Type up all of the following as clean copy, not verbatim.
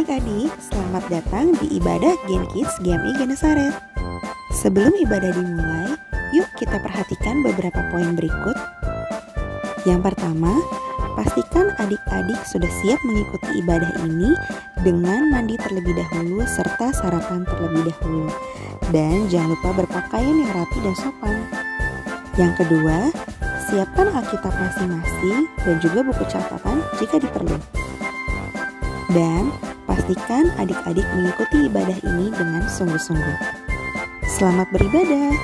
adik-adik, selamat datang di ibadah Gen Kids GMI Genesaret. Sebelum ibadah dimulai, yuk kita perhatikan beberapa poin berikut. Yang pertama, pastikan adik-adik sudah siap mengikuti ibadah ini dengan mandi terlebih dahulu serta sarapan terlebih dahulu. Dan jangan lupa berpakaian yang rapi dan sopan. Yang kedua, siapkan Alkitab masing-masing dan juga buku catatan jika diperlukan. Dan pastikan adik-adik mengikuti ibadah ini dengan sungguh-sungguh. Selamat beribadah.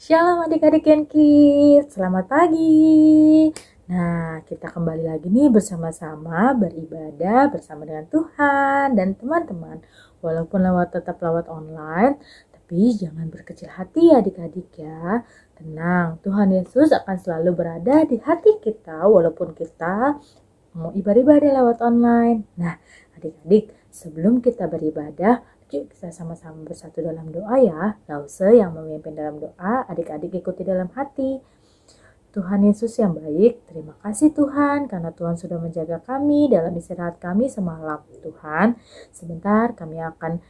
Shalom adik-adik Gen Kids, selamat pagi. Nah, kita kembali lagi nih bersama-sama beribadah bersama dengan Tuhan dan teman-teman. Walaupun tetap lewat online, tapi jangan berkecil hati ya adik-adik ya. Tenang, Tuhan Yesus akan selalu berada di hati kita walaupun kita mau ibadah lewat online. Nah, adik-adik, sebelum kita beribadah, yuk kita sama-sama bersatu dalam doa ya. Lause yang memimpin dalam doa, adik-adik ikuti dalam hati. Tuhan Yesus yang baik, terima kasih Tuhan karena Tuhan sudah menjaga kami dalam istirahat kami semalam. Tuhan, sebentar kami akan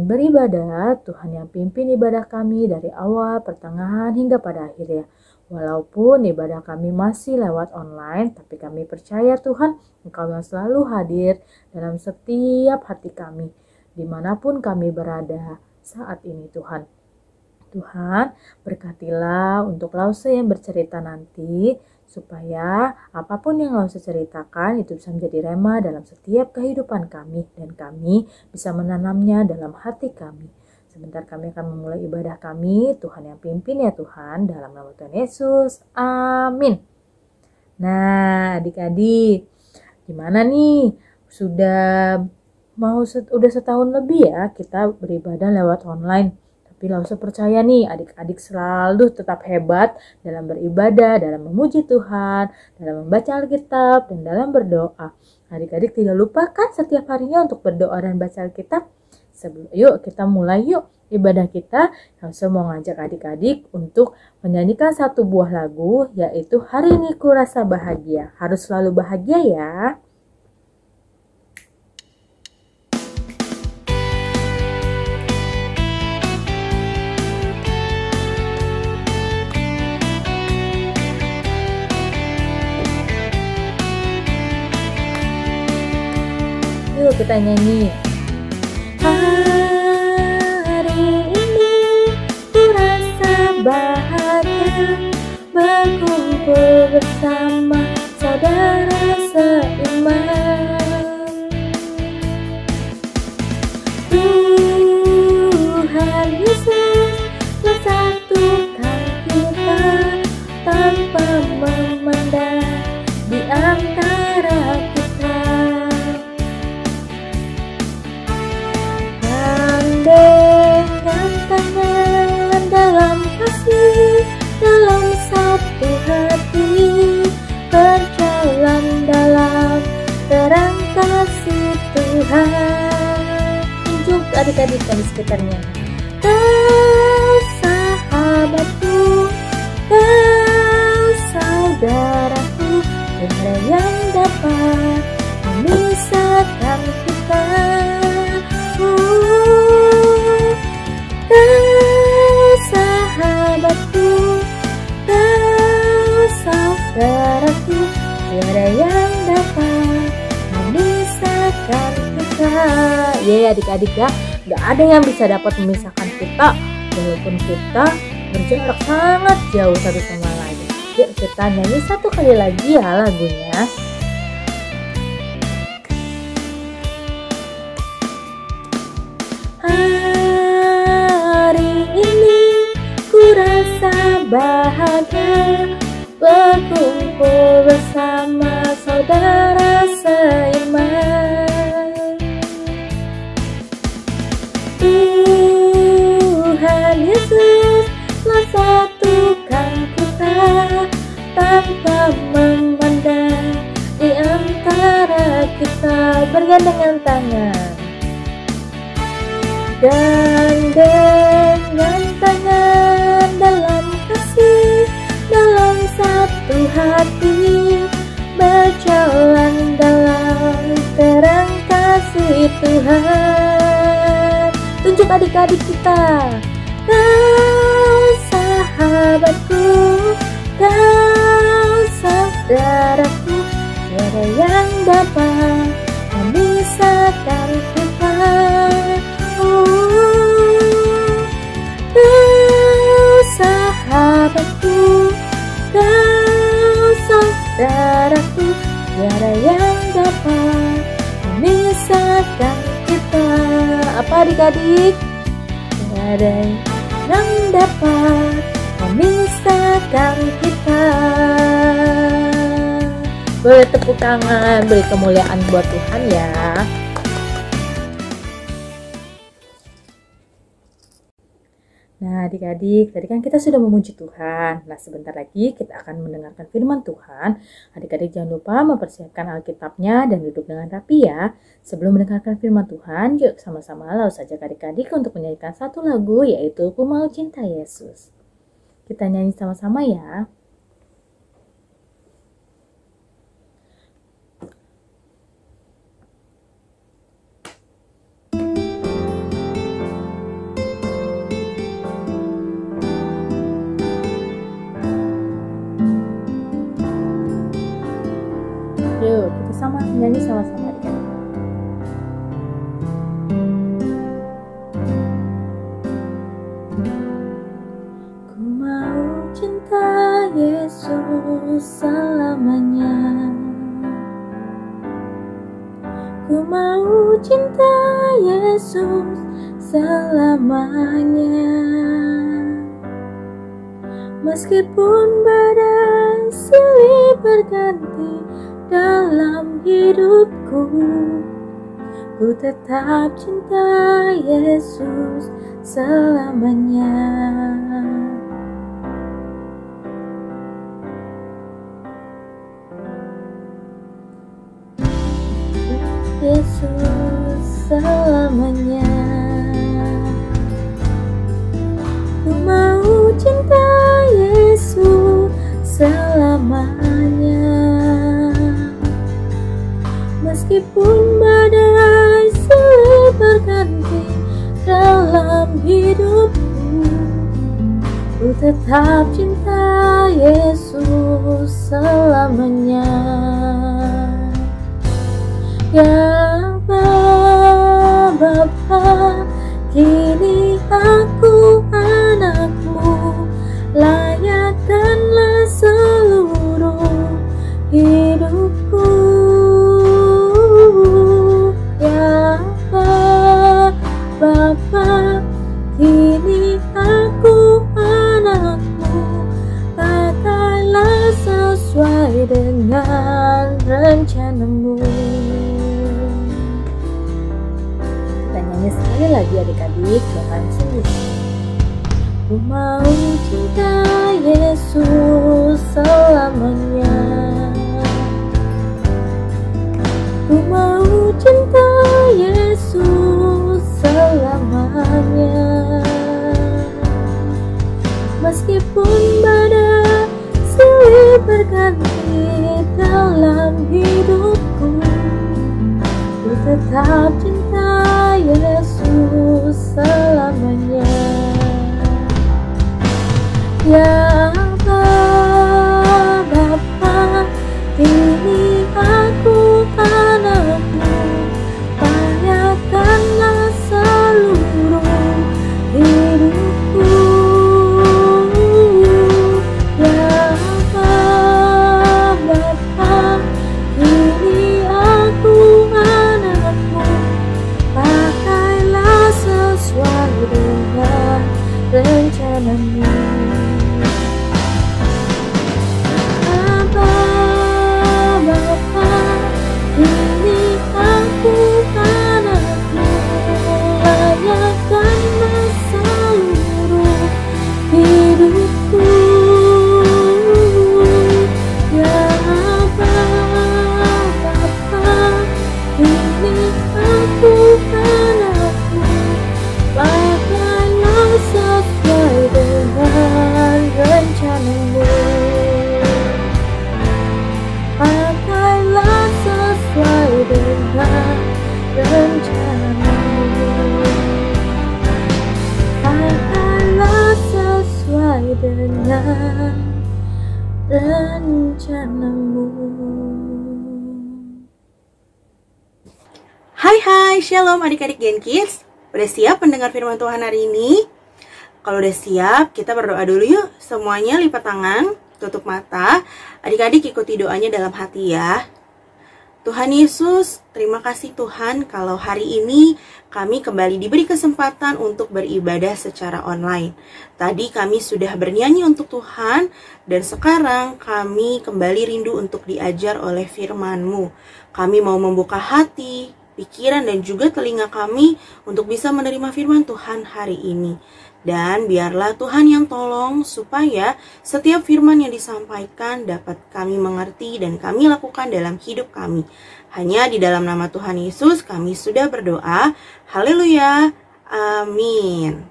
beribadah. Tuhan yang pimpin ibadah kami dari awal, pertengahan hingga pada akhirnya. Walaupun ibadah kami masih lewat online, tapi kami percaya Tuhan, Engkau yang selalu hadir dalam setiap hati kami, dimanapun kami berada saat ini Tuhan. Tuhan, berkatilah untuk Lause yang bercerita nanti, supaya apapun yang Lause ceritakan itu bisa menjadi rema dalam setiap kehidupan kami, dan kami bisa menanamnya dalam hati kami. Sebentar kami akan memulai ibadah kami, Tuhan yang pimpin ya Tuhan, dalam nama Tuhan Yesus, amin. Nah adik-adik, gimana nih? Udah setahun lebih ya kita beribadah lewat online. Tapi Lause percaya nih adik-adik selalu tetap hebat dalam beribadah, dalam memuji Tuhan, dalam membaca Alkitab, dan dalam berdoa. Adik-adik tidak lupakan setiap harinya untuk berdoa dan baca Alkitab. Yuk kita mulai yuk ibadah kita. Lause mau ngajak adik-adik untuk menyanyikan satu buah lagu, yaitu Hari Ini Ku Rasa Bahagia. Harus selalu bahagia ya. Yuk kita nyanyi. Hari ini ku rasa bahagia berkumpul bersama saudara seiman. Tuhan Yesus bersatukan kita tanpa memandang di antara kita. Dengan tangan dalam kasih, dalam satu hati, berjalan dalam terang kasih Tuhan. Tunjuk adik-adik di sekitarnya. Kau sahabatku, kau saudaraku, tiada yang dapat memisahkan kita. Kau sahabatku, kau saudaraku, tiada yang dapat memisahkan kita. Adik-adik ya, gak ada yang bisa dapat memisahkan kita, walaupun kita berjarak sangat jauh satu sama lain. Yuk kita nyanyi satu kali lagi ya lagunya. Bahagia berkumpul bersama saudara seiman. Tuhan Yesus telah satukan kita tanpa memandang di antara kita. Bergandengan tangan dan dengan tangan dalam kasih, dalam satu satu hati berjalan dalam terang kasih Tuhan. Tunjuk adik-adik kita. Kau sahabatku, kau saudaraku, tiada yang dapat memisahkan kita. Kau sahabatku, kau saudaraku, tiada yang dapat memisahkan kita. Apa adik-adik? Tiada yang dapat memisahkan kita. Boleh tepuk tangan, beri kemuliaan buat Tuhan ya. Nah adik-adik, tadi kan kita sudah memuji Tuhan. Nah sebentar lagi kita akan mendengarkan firman Tuhan. Adik-adik jangan lupa mempersiapkan Alkitabnya dan duduk dengan rapi ya. Sebelum mendengarkan firman Tuhan, yuk sama-sama langsung saja adik-adik untuk menyanyikan satu lagu, yaitu Ku Mau Cinta Yesus. Kita nyanyi sama-sama ya. Yuk, kita sama nyanyi sama-sama adik-adik. Ku mau cinta Yesus selamanya. Ku mau cinta Yesus selamanya. Meskipun badai silih berganti dalam hidupku, ku tetap cinta Yesus selamanya. Yesus selamanya. Ku mau cinta Yesus selamanya. Meskipun badai silih berganti dalam hidupku, ku tetap cinta Yesus selamanya. Ya Bapa, kini aku anakmu, layakkanlah seluruh hidupku. Ya Bapa, kini aku anakmu, pakailah sesuai dengan rencanamu. Kita nyanyi sekali lagi adik-adik dengan sungguh. Ku mau cinta Yesus selamanya. Ku mau cinta Yesus selamanya. Meskipun badai silih berganti dalam hidupku, ku tetap cinta Yesus selamanya. Ya Bapa, kini aku anakmu, layakkanlah seluruh hidupku. Ya Bapa, kini aku anakmu, pakailah sesuai dengan rencanamu. dengan rencanamu. Akanlah sesuai dengan rencanamu. Hai, shalom adik-adik Gen Kids. Udah siap mendengar firman Tuhan hari ini? Kalau udah siap, kita berdoa dulu yuk. Semuanya lipat tangan, tutup mata. Adik-adik ikuti doanya dalam hati ya. Tuhan Yesus, terima kasih Tuhan kalau hari ini kami kembali diberi kesempatan untuk beribadah secara online. Tadi kami sudah bernyanyi untuk Tuhan, dan sekarang kami kembali rindu untuk diajar oleh firman-Mu. Kami mau membuka hati, pikiran, dan juga telinga kami untuk bisa menerima firman Tuhan hari ini. Dan biarlah Tuhan yang tolong supaya setiap firman yang disampaikan dapat kami mengerti dan kami lakukan dalam hidup kami. Hanya di dalam nama Tuhan Yesus kami sudah berdoa. Haleluya. Amin.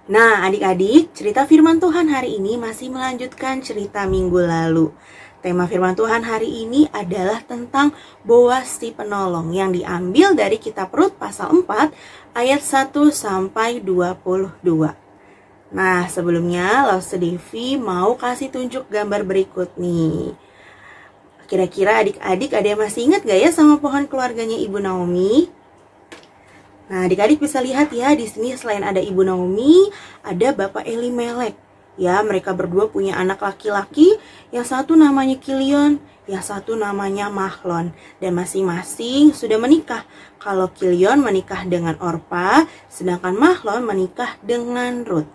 Nah, adik-adik, cerita firman Tuhan hari ini masih melanjutkan cerita minggu lalu. Tema firman Tuhan hari ini adalah tentang Boas si penolong yang diambil dari kitab Rut pasal 4 ayat 1 sampai 22. Nah, sebelumnya Lause Devi mau kasih tunjuk gambar berikut nih. Kira-kira adik-adik ada yang masih ingat gak ya sama pohon keluarganya Ibu Naomi? Nah, adik-adik bisa lihat ya, di sini selain ada Ibu Naomi, ada Bapak Elimelek. Ya, mereka berdua punya anak laki-laki, yang satu namanya Kilion, yang satu namanya Mahlon. Dan masing-masing sudah menikah. Kalau Kilion menikah dengan Orpa, sedangkan Mahlon menikah dengan Rut.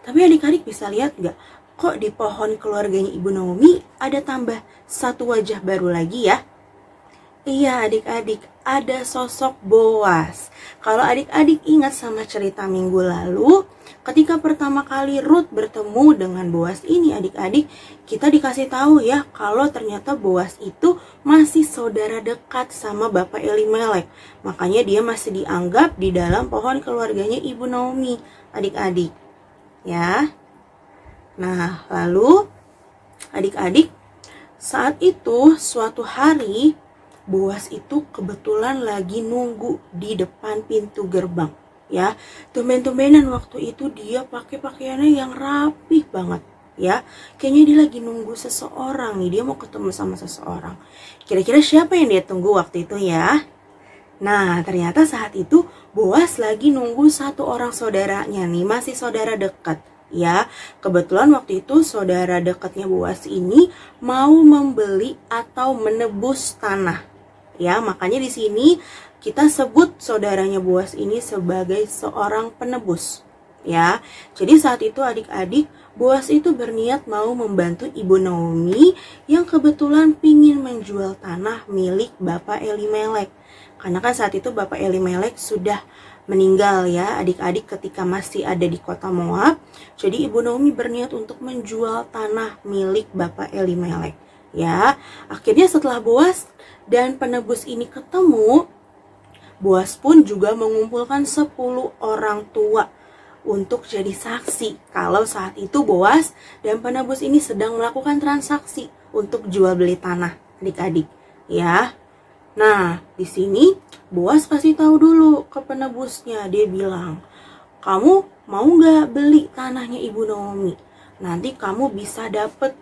Tapi adik-adik bisa lihat gak? Kok di pohon keluarganya Ibu Naomi ada tambah satu wajah baru lagi ya? Iya adik-adik, ada sosok Boas. Kalau adik-adik ingat sama cerita minggu lalu, ketika pertama kali Rut bertemu dengan Boas ini adik-adik, kita dikasih tahu ya kalau ternyata Boas itu masih saudara dekat sama Bapak Elimelek. Makanya dia masih dianggap di dalam pohon keluarganya Ibu Naomi adik-adik. Ya. Nah, lalu adik-adik, saat itu suatu hari Boas itu kebetulan lagi nunggu di depan pintu gerbang. Ya, tumben-tumbenan waktu itu dia pakai pakaiannya yang rapih banget. Ya, kayaknya dia lagi nunggu seseorang nih, dia mau ketemu sama seseorang. Kira-kira siapa yang dia tunggu waktu itu ya? Nah, ternyata saat itu Boas lagi nunggu satu orang saudaranya nih, masih saudara dekat. Ya, kebetulan waktu itu saudara dekatnya Boas ini mau membeli atau menebus tanah. Ya, makanya di sini kita sebut saudaranya Boas ini sebagai seorang penebus. Ya, jadi saat itu adik-adik, Boas itu berniat mau membantu Ibu Naomi yang kebetulan pingin menjual tanah milik Bapak Elimelek. Karena kan saat itu Bapak Elimelek sudah meninggal ya adik-adik ketika masih ada di kota Moab. Jadi Ibu Naomi berniat untuk menjual tanah milik Bapak Elimelek. Ya, akhirnya setelah Boas dan penebus ini ketemu, Boas pun juga mengumpulkan 10 orang tua untuk jadi saksi kalau saat itu Boas dan penebus ini sedang melakukan transaksi untuk jual beli tanah adik-adik. Ya. Nah, di sini Boas kasih tahu dulu ke penebusnya. Dia bilang, "Kamu mau nggak beli tanahnya Ibu Naomi? Nanti kamu bisa dapet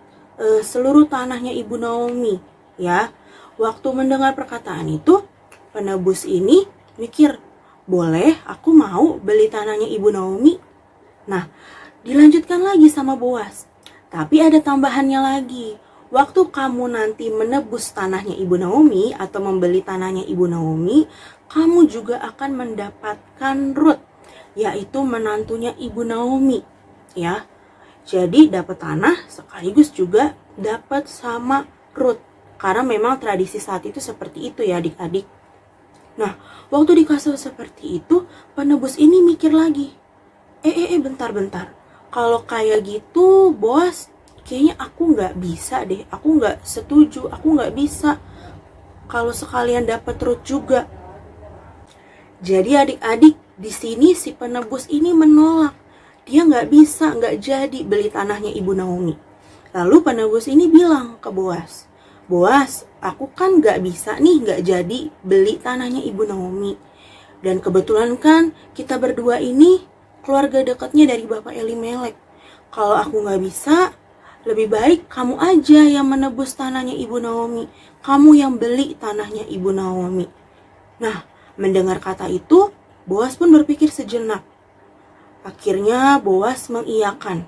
seluruh tanahnya Ibu Naomi." Ya, waktu mendengar perkataan itu, penebus ini mikir, "Boleh, aku mau beli tanahnya Ibu Naomi." Nah, dilanjutkan lagi sama Boas. Tapi ada tambahannya lagi. Waktu kamu nanti menebus tanahnya Ibu Naomi atau membeli tanahnya Ibu Naomi, kamu juga akan mendapatkan Rut, yaitu menantunya Ibu Naomi. Ya, jadi dapat tanah sekaligus juga dapat sama Rut. Karena memang tradisi saat itu seperti itu ya adik-adik. Nah, waktu dikasih seperti itu, penebus ini mikir lagi. Bentar. Kalau kayak gitu, Boas, kayaknya aku nggak bisa deh. Aku nggak setuju, aku nggak bisa. Kalau sekalian dapat Rut juga. Jadi adik-adik, di sini si penebus ini menolak. Dia nggak bisa, nggak jadi beli tanahnya Ibu Naomi. Lalu penebus ini bilang ke Boas, Boas, aku kan gak bisa nih gak jadi beli tanahnya Ibu Naomi. Dan kebetulan kan kita berdua ini keluarga dekatnya dari Bapak Elimelek. Kalau aku gak bisa, lebih baik kamu aja yang menebus tanahnya Ibu Naomi. Kamu yang beli tanahnya Ibu Naomi. Nah, mendengar kata itu, Boas pun berpikir sejenak. Akhirnya Boas mengiyakan.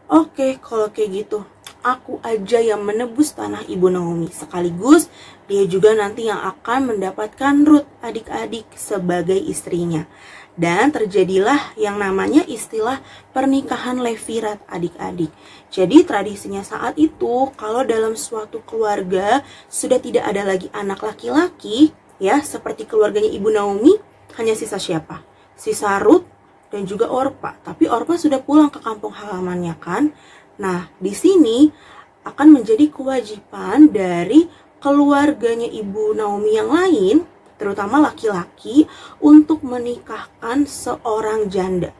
Oke, kalau kayak gitu, aku aja yang menebus tanah Ibu Naomi. Sekaligus dia juga nanti yang akan mendapatkan Ruth adik-adik sebagai istrinya. Dan terjadilah yang namanya istilah pernikahan Levirat adik-adik. Jadi tradisinya saat itu, kalau dalam suatu keluarga sudah tidak ada lagi anak laki-laki, ya seperti keluarganya Ibu Naomi, hanya sisa siapa? Sisa Ruth dan juga Orpa. Tapi Orpa sudah pulang ke kampung halamannya kan. Nah, di sini akan menjadi kewajiban dari keluarganya Ibu Naomi yang lain, terutama laki-laki, untuk menikahkan seorang janda.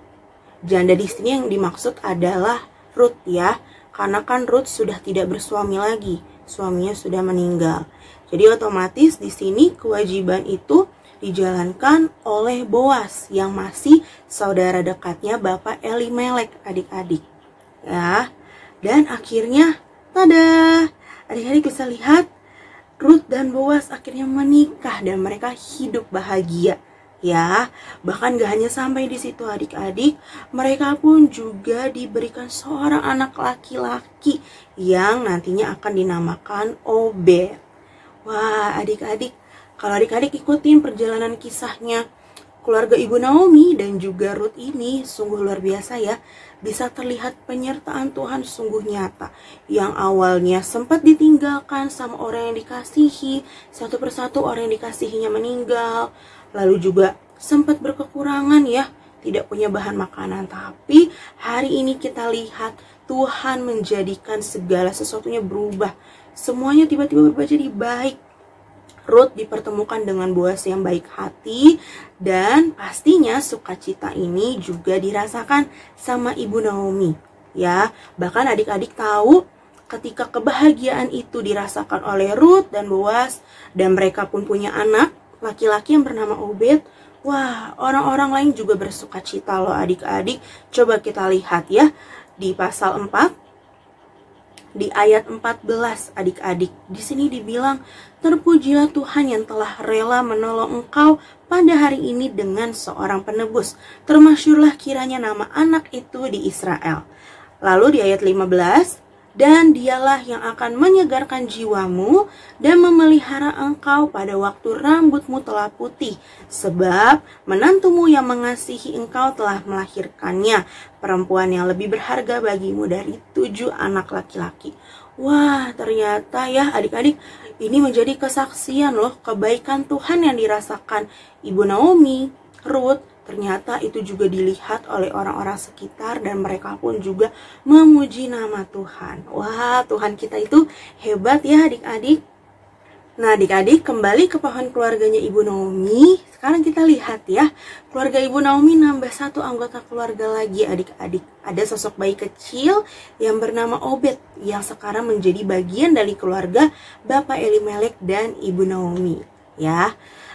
Janda di sini yang dimaksud adalah Ruth ya, karena kan Ruth sudah tidak bersuami lagi, suaminya sudah meninggal. Jadi otomatis di sini kewajiban itu dijalankan oleh Boas yang masih saudara dekatnya Bapak Elimelek adik-adik. Ya, dan akhirnya, tada, adik-adik bisa lihat Ruth dan Boas akhirnya menikah dan mereka hidup bahagia. Ya, bahkan gak hanya sampai di situ adik-adik, mereka pun juga diberikan seorang anak laki-laki yang nantinya akan dinamakan Obed. Wah, adik-adik, kalau adik-adik ikutin perjalanan kisahnya keluarga Ibu Naomi dan juga Ruth ini sungguh luar biasa ya. Bisa terlihat penyertaan Tuhan sungguh nyata. Yang awalnya sempat ditinggalkan sama orang yang dikasihi, satu persatu orang yang dikasihinya meninggal. Lalu juga sempat berkekurangan ya, tidak punya bahan makanan. Tapi hari ini kita lihat Tuhan menjadikan segala sesuatunya berubah. Semuanya tiba-tiba berubah jadi baik. Ruth dipertemukan dengan Boas yang baik hati, dan pastinya sukacita ini juga dirasakan sama Ibu Naomi. Ya, bahkan adik-adik tahu ketika kebahagiaan itu dirasakan oleh Ruth dan Boas, dan mereka pun punya anak laki-laki yang bernama Obed. Wah, orang-orang lain juga bersukacita loh adik-adik. Coba kita lihat ya di pasal 4. Di ayat 14 adik-adik, di sini dibilang, terpujilah Tuhan yang telah rela menolong engkau pada hari ini dengan seorang penebus. Termasyurlah kiranya nama anak itu di Israel. Lalu di ayat 15, dan dialah yang akan menyegarkan jiwamu dan memelihara engkau pada waktu rambutmu telah putih. Sebab menantumu yang mengasihi engkau telah melahirkannya, perempuan yang lebih berharga bagimu dari 7 anak laki-laki. Wah, ternyata ya adik-adik, ini menjadi kesaksian loh kebaikan Tuhan yang dirasakan Ibu Naomi, Ruth. Ternyata itu juga dilihat oleh orang-orang sekitar dan mereka pun juga memuji nama Tuhan. Wah, Tuhan kita itu hebat ya adik-adik. Nah adik-adik, kembali ke pohon keluarganya Ibu Naomi. Sekarang kita lihat ya, keluarga Ibu Naomi nambah satu anggota keluarga lagi adik-adik. Ada sosok bayi kecil yang bernama Obed yang sekarang menjadi bagian dari keluarga Bapak Elimelek dan Ibu Naomi. Ya,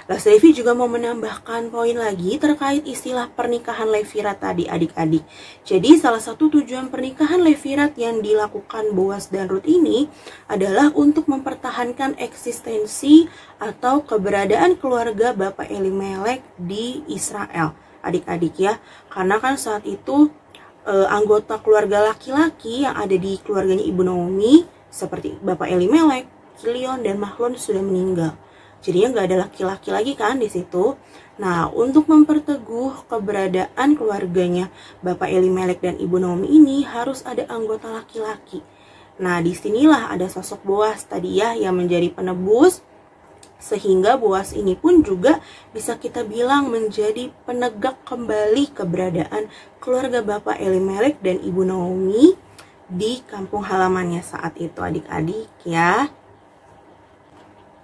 Last Devi juga mau menambahkan poin lagi terkait istilah pernikahan Levirat tadi adik-adik. Jadi salah satu tujuan pernikahan Levirat yang dilakukan Boas dan Ruth ini adalah untuk mempertahankan eksistensi atau keberadaan keluarga Bapak Elimelek di Israel. Adik-adik ya, karena kan saat itu anggota keluarga laki-laki yang ada di keluarganya Ibu Naomi seperti Bapak Elimelek, Kilion, dan Mahlon sudah meninggal. Jadinya nggak ada laki-laki lagi kan di situ. Nah, untuk memperteguh keberadaan keluarganya Bapak Elimelek dan Ibu Naomi ini harus ada anggota laki-laki. Nah, disinilah ada sosok Boas tadi ya yang menjadi penebus, sehingga Boas ini pun juga bisa kita bilang menjadi penegak kembali keberadaan keluarga Bapak Elimelek dan Ibu Naomi di kampung halamannya saat itu adik-adik ya.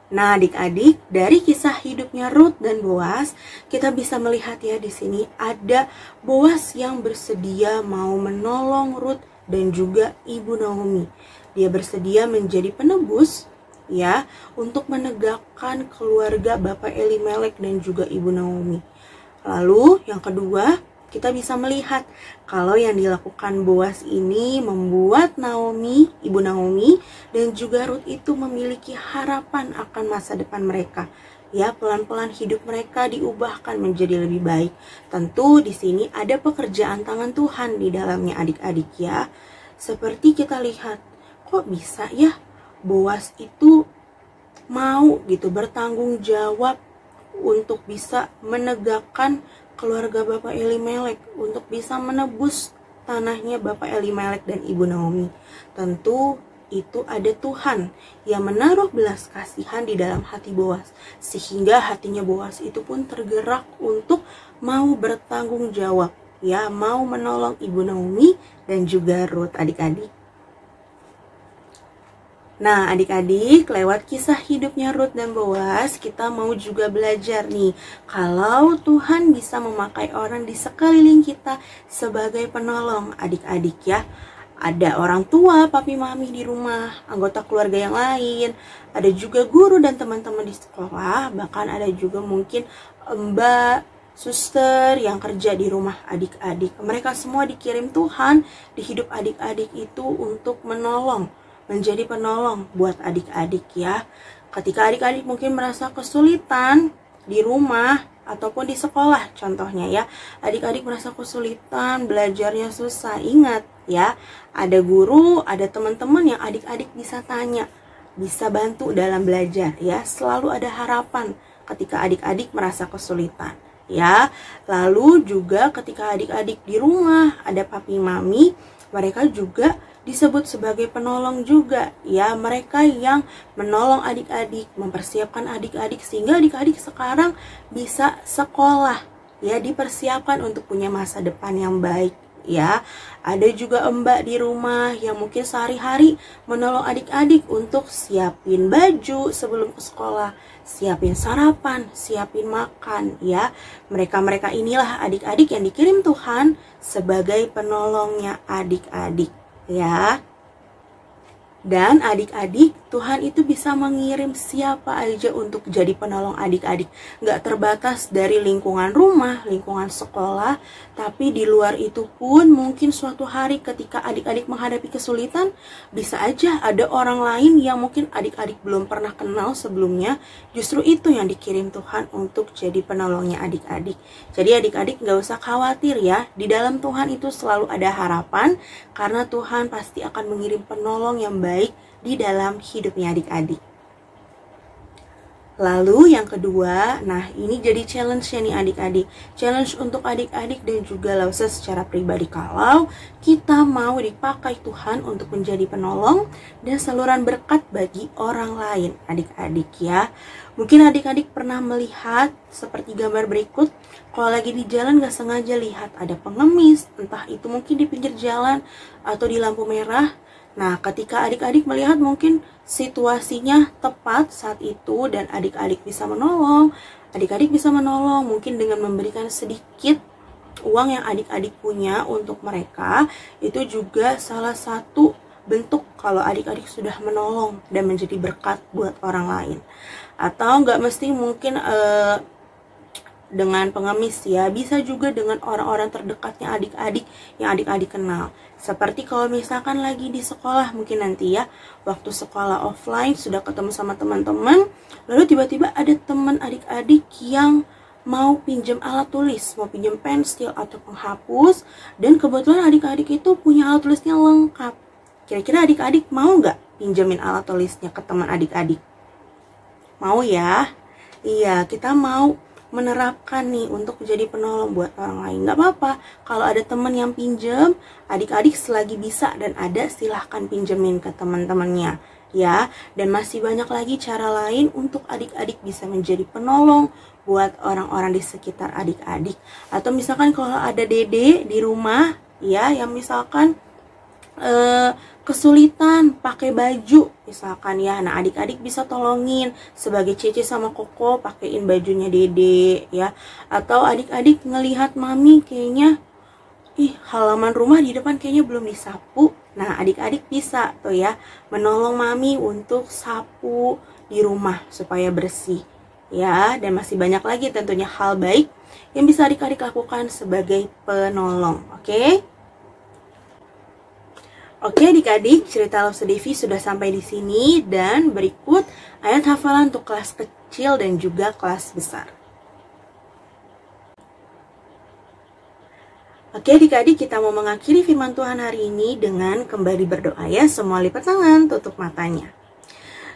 Nah, adik-adik, dari kisah hidupnya Ruth dan Boas, kita bisa melihat ya di sini ada Boas yang bersedia mau menolong Ruth dan juga Ibu Naomi. Dia bersedia menjadi penebus ya, untuk menegakkan keluarga Bapak Elimelek dan juga Ibu Naomi. Lalu yang kedua, kita bisa melihat kalau yang dilakukan Boas ini membuat Naomi, Ibu Naomi, dan juga Ruth itu memiliki harapan akan masa depan mereka. Ya, pelan-pelan hidup mereka diubahkan menjadi lebih baik. Tentu di sini ada pekerjaan tangan Tuhan di dalamnya adik-adik ya. Seperti kita lihat, kok bisa ya Boas itu mau gitu bertanggung jawab untuk bisa menegakkan keluarga Bapak Elimelek, untuk bisa menebus tanahnya Bapak Elimelek dan Ibu Naomi. Tentu itu ada Tuhan yang menaruh belas kasihan di dalam hati Boas, sehingga hatinya Boas itu pun tergerak untuk mau bertanggung jawab, ya, mau menolong Ibu Naomi dan juga Ruth adik-adik. Nah, adik-adik, lewat kisah hidupnya Ruth dan Boas, kita mau juga belajar nih, kalau Tuhan bisa memakai orang di sekeliling kita sebagai penolong adik-adik ya. Ada orang tua, papi mami di rumah, anggota keluarga yang lain, ada juga guru dan teman-teman di sekolah, bahkan ada juga mungkin mbak, suster yang kerja di rumah adik-adik. Mereka semua dikirim Tuhan di hidup adik-adik itu untuk menolong, menjadi penolong buat adik-adik ya. Ketika adik-adik mungkin merasa kesulitan di rumah ataupun di sekolah contohnya ya, adik-adik merasa kesulitan, belajarnya susah, ingat ya, ada guru, ada teman-teman yang adik-adik bisa tanya, bisa bantu dalam belajar ya. Selalu ada harapan ketika adik-adik merasa kesulitan ya. Lalu juga ketika adik-adik di rumah ada papi mami, mereka juga disebut sebagai penolong juga ya. Mereka yang menolong adik-adik, mempersiapkan adik-adik sehingga adik-adik sekarang bisa sekolah ya, dipersiapkan untuk punya masa depan yang baik ya. Ada juga mbak di rumah yang mungkin sehari-hari menolong adik-adik untuk siapin baju sebelum ke sekolah, siapin sarapan, siapin makan ya. Mereka-mereka inilah adik-adik yang dikirim Tuhan sebagai penolongnya adik-adik ya. Dan adik-adik, Tuhan itu bisa mengirim siapa aja untuk jadi penolong adik-adik. Gak terbatas dari lingkungan rumah, lingkungan sekolah, tapi di luar itu pun mungkin suatu hari ketika adik-adik menghadapi kesulitan, bisa aja ada orang lain yang mungkin adik-adik belum pernah kenal sebelumnya, justru itu yang dikirim Tuhan untuk jadi penolongnya adik-adik. Jadi adik-adik gak usah khawatir ya, di dalam Tuhan itu selalu ada harapan, karena Tuhan pasti akan mengirim penolong yang baik di dalam hidupnya adik-adik. Lalu yang kedua, nah ini jadi challenge-nya nih adik-adik. Challenge untuk adik-adik dan juga Lause secara pribadi, kalau kita mau dipakai Tuhan untuk menjadi penolong dan saluran berkat bagi orang lain adik-adik ya. Mungkin adik-adik pernah melihat seperti gambar berikut, kalau lagi di jalan gak sengaja lihat ada pengemis, entah itu mungkin di pinggir jalan atau di lampu merah. Nah, ketika adik-adik melihat mungkin situasinya tepat saat itu dan adik-adik bisa menolong, adik-adik bisa menolong mungkin dengan memberikan sedikit uang yang adik-adik punya untuk mereka. Itu juga salah satu bentuk kalau adik-adik sudah menolong dan menjadi berkat buat orang lain. Atau nggak mesti mungkin dengan pengemis ya, bisa juga dengan orang-orang terdekatnya adik-adik yang adik-adik kenal. Seperti kalau misalkan lagi di sekolah mungkin nanti ya, waktu sekolah offline sudah ketemu sama teman-teman, lalu tiba-tiba ada teman adik-adik yang mau pinjam alat tulis, mau pinjam pensil atau penghapus, dan kebetulan adik-adik itu punya alat tulisnya lengkap. Kira-kira adik-adik mau nggak pinjemin alat tulisnya ke teman adik-adik? Mau ya? Iya, kita mau menerapkan nih untuk jadi penolong buat orang lain. Gak apa-apa kalau ada teman yang pinjam, adik-adik selagi bisa dan ada, silahkan pinjemin ke teman-temannya ya. Dan masih banyak lagi cara lain untuk adik-adik bisa menjadi penolong buat orang-orang di sekitar adik-adik. Atau misalkan kalau ada dede di rumah ya, yang misalkan kesulitan pakai baju misalkan ya, nah adik-adik bisa tolongin sebagai Cece sama Koko, pakein bajunya dede ya. Atau adik-adik ngelihat mami kayaknya halaman rumah di depan kayaknya belum disapu, Nah, adik-adik bisa tuh ya menolong mami untuk sapu di rumah supaya bersih. Ya, dan masih banyak lagi tentunya hal baik yang bisa adik-adik lakukan sebagai penolong. Oke? Oke adik-adik, cerita Love Sedevi sudah sampai di sini dan berikut ayat hafalan untuk kelas kecil dan juga kelas besar. Oke adik-adik, kita mau mengakhiri firman Tuhan hari ini dengan kembali berdoa ya. Semua lipat tangan, tutup matanya.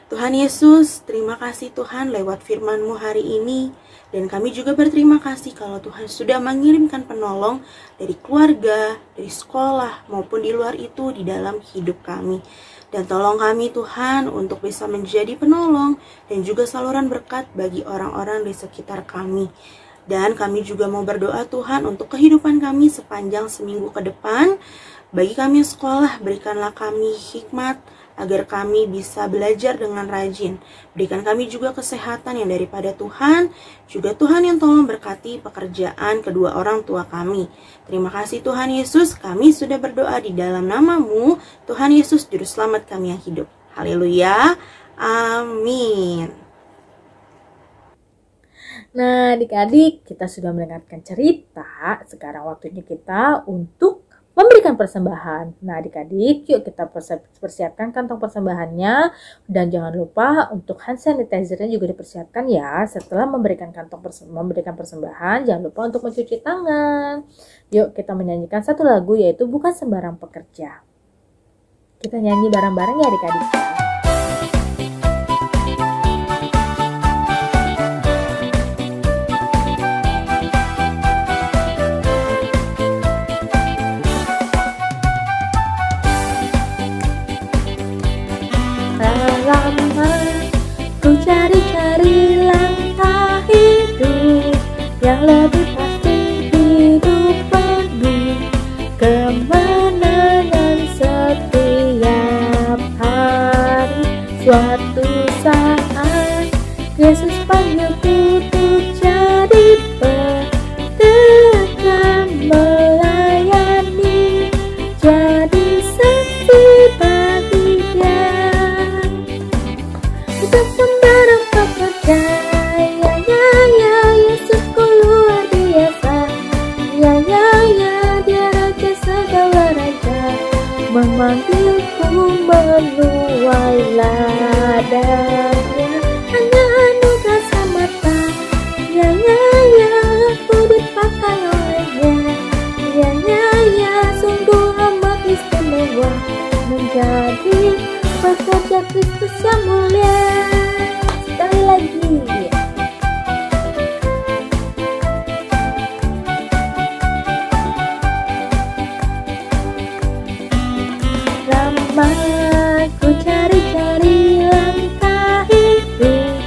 Tuhan Yesus, terima kasih Tuhan lewat firman-Mu hari ini. Dan kami juga berterima kasih kalau Tuhan sudah mengirimkan penolong dari keluarga, dari sekolah, maupun di luar itu di dalam hidup kami. Dan tolong kami Tuhan untuk bisa menjadi penolong dan juga saluran berkat bagi orang-orang di sekitar kami. Dan kami juga mau berdoa Tuhan untuk kehidupan kami sepanjang seminggu ke depan. Bagi kami sekolah, berikanlah kami hikmat agar kami bisa belajar dengan rajin. Berikan kami juga kesehatan yang daripada Tuhan. Juga Tuhan yang tolong berkati pekerjaan kedua orang tua kami. Terima kasih Tuhan Yesus, kami sudah berdoa di dalam nama-Mu, Tuhan Yesus Juru Selamat kami yang hidup. Haleluya, amin. Nah, adik-adik, kita sudah mendengarkan cerita. Sekarang waktunya kita untuk memberikan persembahan. Nah, adik-adik, yuk kita persiapkan kantong persembahannya. Dan jangan lupa untuk hand sanitizer-nya juga dipersiapkan ya. Setelah memberikan persembahan, jangan lupa untuk mencuci tangan. Yuk kita menyanyikan satu lagu, yaitu Bukan Sembarang Pekerja. Kita nyanyi bareng-bareng ya adik-adik. Lama ku cari-cari langkah hidup yang lebih pasti, hidup penuh kemenangan setiap hari. Suatu saat Yesus panggilku untuk jadi pekerja, melayani, jadi saksi bagi Dia. Bukan sembarang pekerja, ya, Yesusku luar biasa. Ya, Dia Raja segala raja, memanggilku menuai ladangnya. Hanya anugerah semata, ya, aku dipakai olehnya. Ya, sungguh amat istimewa menjadi pekerja Kristus yang mulia. Sekali lagi. Lama ku cari-cari langkah hidup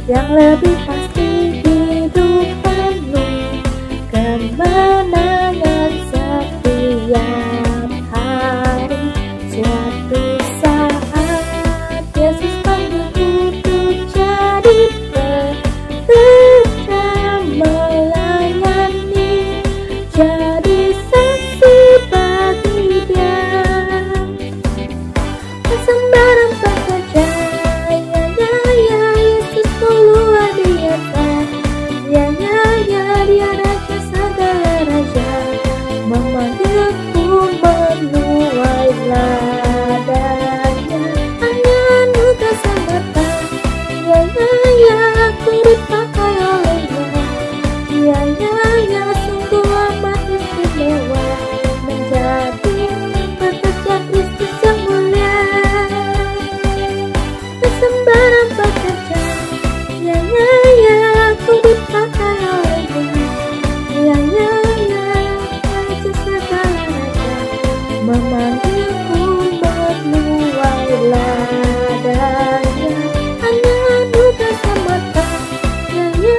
yang lebih pasti, hidup penuh kemenangan setiap hari. Suatu saat Yesus panggilku untuk jadi pekerja, melayani, jadi saksi bagi Dia. Sembarang pekerja, ya, Yesusku luar biasa. Ya, Dia Raja segala raja, memanggilku menuai ladangnya. Hanya anugerah semata, ya, aku dipakai olehnya. Ya, sungguh amat istimewa menjadi pekerja Kristus yang mulia. Sembarang pekerja, ya, aku dipakai olehnya. Ya, Raja segala raja, memanggilku menuai ladangnya. Hanya anugerah semata, ya,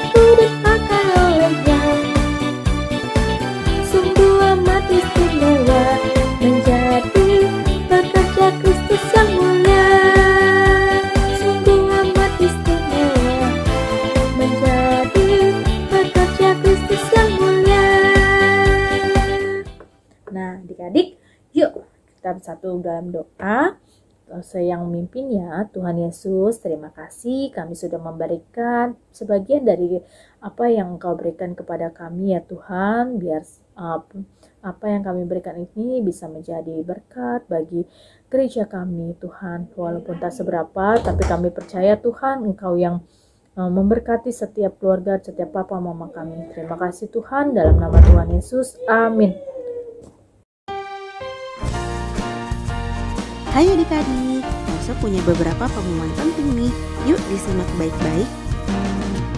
aku dipakai olehnya. Sungguh amat istimewa menjadi pekerja Kristus yang mulia. Sungguh amat istimewa menjadi pekerja Kristus yang mulia. Nah, adik-adik, yuk kita bersatu dalam doa. Saya yang memimpin ya. Tuhan Yesus, terima kasih kami sudah memberikan sebagian dari apa yang Engkau berikan kepada kami ya Tuhan. Biar apa yang kami berikan ini bisa menjadi berkat bagi gereja kami Tuhan. Walaupun tak seberapa, tapi kami percaya Tuhan Engkau yang memberkati setiap keluarga, setiap papa mama kami. Terima kasih Tuhan, dalam nama Tuhan Yesus. Amin. Hai adik-adik, Elsa punya beberapa pengumuman penting nih. Yuk disimak baik-baik.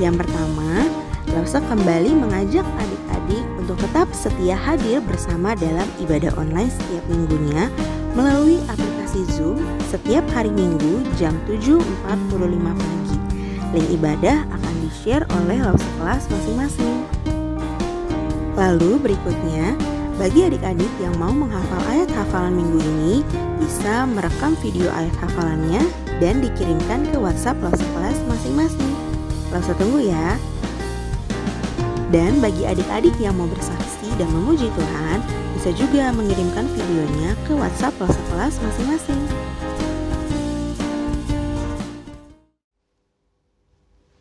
Yang pertama, Elsa kembali mengajak adik-adik untuk tetap setia hadir bersama dalam ibadah online setiap minggunya melalui aplikasi Zoom setiap hari Minggu jam 7.45 pagi. Link ibadah akan di-share oleh Elsa kelas masing-masing. Lalu berikutnya, bagi adik-adik yang mau menghafal ayat hafalan minggu ini, bisa merekam video ayat hafalannya dan dikirimkan ke WhatsApp Elsa kelas masing-masing. Elsa tunggu ya. Dan bagi adik-adik yang mau bersaksi dan memuji Tuhan, bisa juga mengirimkan videonya ke WhatsApp Elsa kelas masing-masing.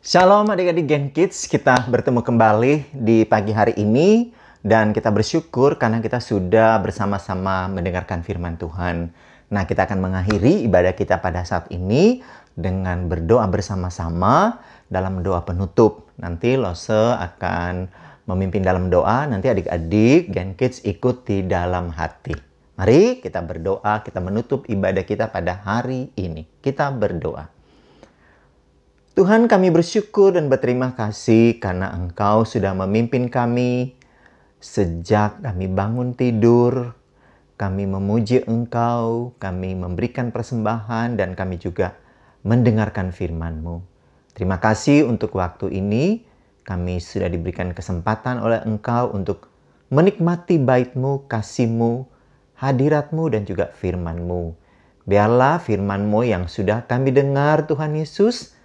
Shalom adik-adik Gen Kids, kita bertemu kembali di pagi hari ini. Dan kita bersyukur karena kita sudah bersama-sama mendengarkan firman Tuhan. Nah, kita akan mengakhiri ibadah kita pada saat ini dengan berdoa bersama-sama dalam doa penutup. Nanti Lose akan memimpin dalam doa, nanti adik-adik Gen Kids ikuti dalam hati. Mari kita berdoa, kita menutup ibadah kita pada hari ini. Kita berdoa. Tuhan, kami bersyukur dan berterima kasih karena Engkau sudah memimpin kami. Sejak kami bangun tidur, kami memuji Engkau, kami memberikan persembahan, dan kami juga mendengarkan firman-Mu. Terima kasih untuk waktu ini. Kami sudah diberikan kesempatan oleh Engkau untuk menikmati bait-Mu, kasih-Mu, hadirat-Mu, dan juga firman-Mu. Biarlah firman-Mu yang sudah kami dengar, Tuhan Yesus,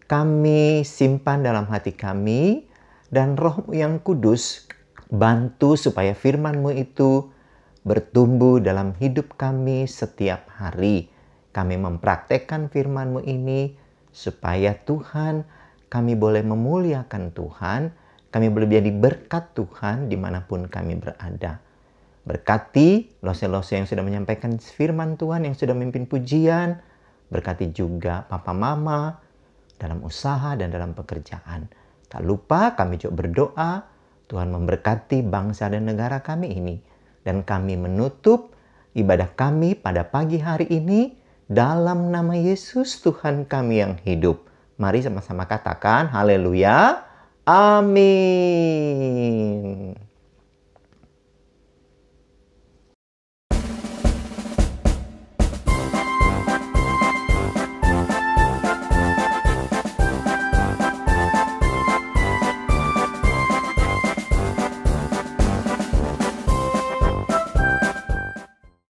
kami simpan dalam hati kami, dan Roh-Mu yang kudus bantu supaya firman-Mu itu bertumbuh dalam hidup kami setiap hari. Kami mempraktekkan firman-Mu ini supaya Tuhan, kami boleh memuliakan Tuhan, kami boleh menjadi berkat Tuhan dimanapun kami berada. Berkati Lose-Lose yang sudah menyampaikan firman Tuhan, yang sudah memimpin pujian. Berkati juga Papa Mama dalam usaha dan dalam pekerjaan. Tak lupa kami juga berdoa, Tuhan memberkati bangsa dan negara kami ini. Dan kami menutup ibadah kami pada pagi hari ini dalam nama Yesus Tuhan kami yang hidup. Mari sama-sama katakan haleluya. Amin.